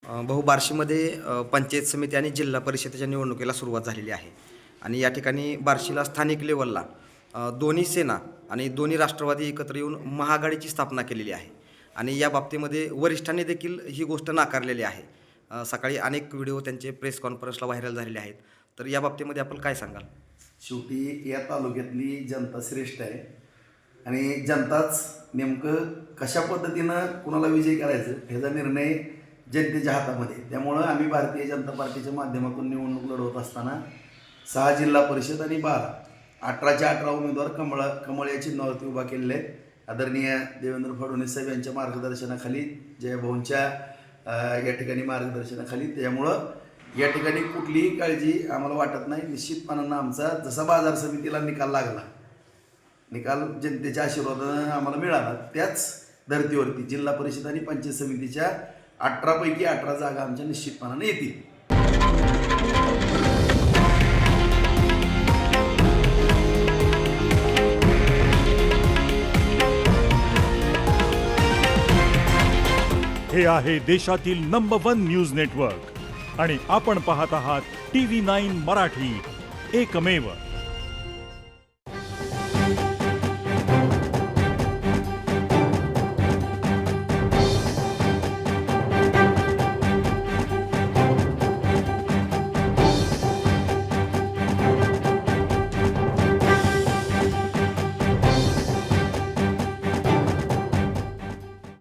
भाऊ बार्शीमध्ये पंचायत समिती आणि जिल्हा परिषदेच्या निवडणुकीला सुरुवात झालेली आहे आणि या ठिकाणी बार्शीला स्थानिक लेवलला दोन्ही सेना आणि दोन्ही राष्ट्रवादी एकत्र येऊन महाआघाडीची स्थापना केलेली आहे आणि या बाबतीमध्ये वरिष्ठांनी देखील ही गोष्ट नाकारलेली आहे. सकाळी अनेक व्हिडिओ त्यांचे प्रेस कॉन्फरन्सला व्हायरल झालेले आहेत. तर या बाबतीमध्ये आपण काय सांगाल? शेवटी या तालुक्यातली जनता श्रेष्ठ आहे आणि जनताच नेमकं कशा पद्धतीनं कुणाला विजयी करायचं ह्याचा निर्णय जनतेच्या हातामध्ये. त्यामुळं आम्ही भारतीय जनता पार्टीच्या माध्यमातून निवडणूक लढवत असताना 6 जिल्हा परिषद आणि 18च्या 18 उमेदवार कमळ या चिन्हावरती उभा केलेले आहेत. आदरणीय देवेंद्र फडणवीस साहेब यांच्या मार्गदर्शनाखाली, जयभाऊंच्या या ठिकाणी मार्गदर्शनाखाली. त्यामुळं या ठिकाणी कुठलीही काळजी आम्हाला वाटत नाही. निश्चितपणानं आमचा जसा बाजार समितीला निकाल लागला, निकाल जनतेच्या आशीर्वादानं आम्हाला मिळाला, त्याच धर्तीवरती जिल्हा परिषद आणि पंचायत समितीच्या 18 पैकी 18 जागा आमच्या निश्चितपणाने येतील. हे आहे देशातील नंबर 1 न्यूज नेटवर्क आणि आपण पाहत आहात TV9 मराठी, एकमेव.